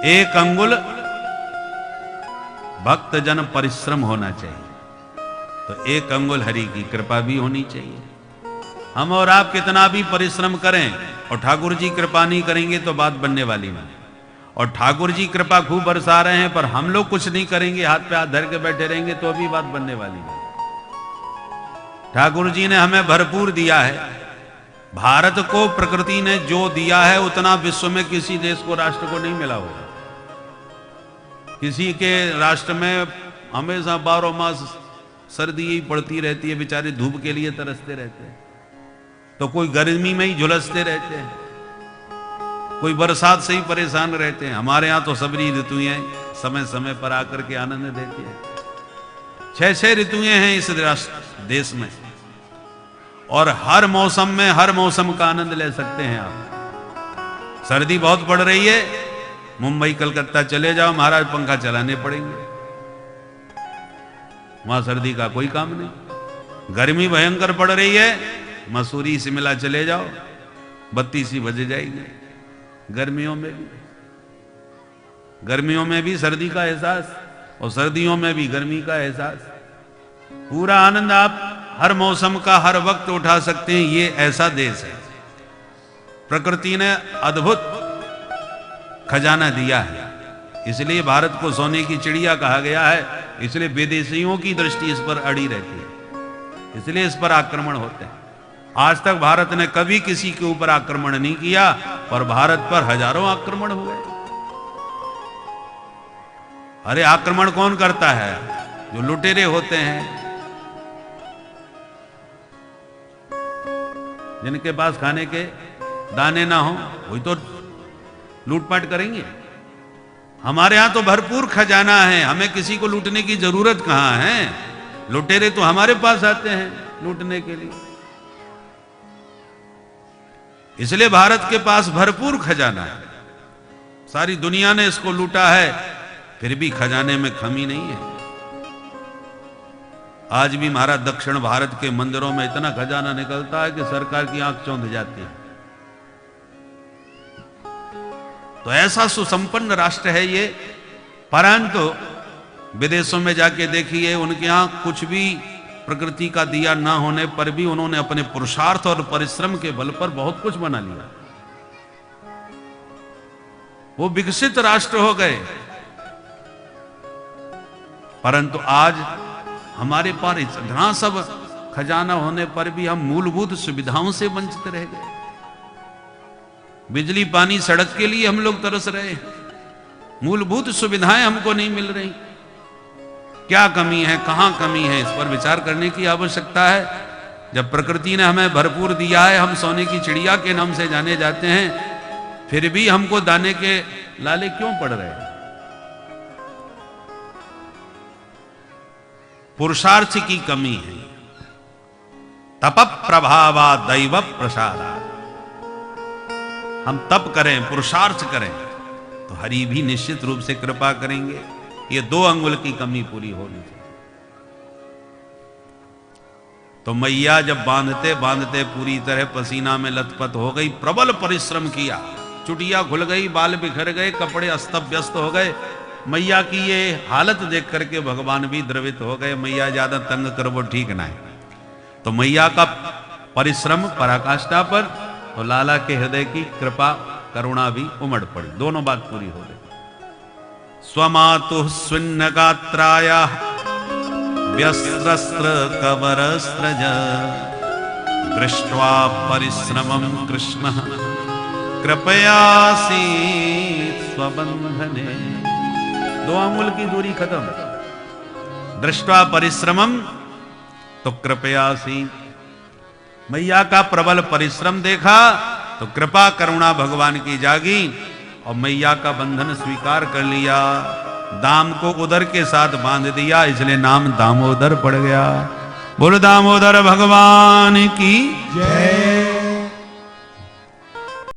एक अंगुल भक्त जन परिश्रम होना चाहिए, तो एक अंगुल हरि की कृपा भी होनी चाहिए। हम और आप कितना भी परिश्रम करें और ठाकुर जी कृपा नहीं करेंगे तो बात बनने वाली नहीं। और ठाकुर जी कृपा खूब बरसा रहे हैं पर हम लोग कुछ नहीं करेंगे, हाथ पे हाथ धर के बैठे रहेंगे तो भी बात बनने वाली नहीं। ठाकुर जी ने हमें भरपूर दिया है। भारत को प्रकृति ने जो दिया है उतना विश्व में किसी देश को, राष्ट्र को नहीं मिला होगा। किसी के राष्ट्र में हमेशा 12 मास सर्दी ही पड़ती रहती है, बेचारे धूप के लिए तरसते रहते हैं, तो कोई गर्मी में ही झुलसते रहते हैं, कोई बरसात से ही परेशान रहते हैं। हमारे यहाँ तो सभी ऋतुएं समय समय पर आकर के आनंद देती हैं। 6 ऋतुएं हैं इस देश में, और हर मौसम में हर मौसम का आनंद ले सकते हैं आप। सर्दी बहुत पड़ रही है, मुंबई कलकत्ता चले जाओ, महाराज पंखा चलाने पड़ेंगे, वहां सर्दी का कोई काम नहीं। गर्मी भयंकर पड़ रही है, मसूरी शिमला चले जाओ, 32 ही बजे जाएगी। गर्मियों में भी सर्दी का एहसास और सर्दियों में भी गर्मी का एहसास। पूरा आनंद आप हर मौसम का हर वक्त उठा सकते हैं। ये ऐसा देश है, प्रकृति ने अद्भुत खजाना दिया है, इसलिए भारत को सोने की चिड़िया कहा गया है। इसलिए विदेशियों की दृष्टि इस पर अड़ी रहती है, इसलिए इस पर आक्रमण होते हैं। आज तक भारत ने कभी किसी के ऊपर आक्रमण नहीं किया, पर भारत पर हजारों आक्रमण हुए। अरे आक्रमण कौन करता है? जो लुटेरे होते हैं, जिनके पास खाने के दाने ना हो, वही तो लूटपाट करेंगे। हमारे यहां तो भरपूर खजाना है, हमें किसी को लूटने की जरूरत कहां है। लुटेरे तो हमारे पास आते हैं लूटने के लिए। इसलिए भारत के पास भरपूर खजाना है। सारी दुनिया ने इसको लूटा है, फिर भी खजाने में कमी नहीं है। आज भी हमारा दक्षिण भारत के मंदिरों में इतना खजाना निकलता है कि सरकार की आंख चौंध जाती है। तो ऐसा सुसंपन्न राष्ट्र है ये। परंतु विदेशों में जाके देखिए, उनके यहां कुछ भी प्रकृति का दिया ना होने पर भी उन्होंने अपने पुरुषार्थ और परिश्रम के बल पर बहुत कुछ बना लिया। वो विकसित राष्ट्र हो गए। परंतु आज हमारे पास इतना सब खजाना होने पर भी हम मूलभूत सुविधाओं से वंचित रह गए। बिजली पानी सड़क के लिए हम लोग तरस रहे हैं, मूलभूत सुविधाएं हमको नहीं मिल रही। क्या कमी है, कहां कमी है, इस पर विचार करने की आवश्यकता है। जब प्रकृति ने हमें भरपूर दिया है, हम सोने की चिड़िया के नाम से जाने जाते हैं, फिर भी हमको दाने के लाले क्यों पड़ रहे हैं? पुरुषार्थ की कमी है। तप प्रभावा दैव प्रसादा। हम तप करें, पुरुषार्थ करें, तो हरि भी निश्चित रूप से कृपा करेंगे। ये 2 अंगुल की कमी पूरी होनी चाहिए। तो मैया जब बांधते बांधते पूरी तरह पसीना में लथपथ हो गई, प्रबल परिश्रम किया, चुटिया खुल गई, बाल बिखर गए, कपड़े अस्त व्यस्त हो गए। मैया की ये हालत देख करके भगवान भी द्रवित हो गए। मैया ज्यादा तंग कर वो ठीक ना है। तो मैया का परिश्रम पराकाष्ठा पर, तो लाला के हृदय की कृपा करुणा भी उमड़ पड़ी। दोनों बात पूरी हो गई। स्वमातु स्विन्न गात्राया व्यस्त्र कवरस्त्रज दृष्ट्वा परिश्रमं कृष्ण कृपयासी स्वबंधने। 2 अंगुल की दूरी खत्म। दृष्ट्वा परिश्रमं, तो कृपयासी। मैया का प्रबल परिश्रम देखा तो कृपा करुणा भगवान की जागी और मैया का बंधन स्वीकार कर लिया। दाम को उदर के साथ बांध दिया, इसलिए नाम दामोदर पड़ गया। बोलो दामोदर भगवान की जय।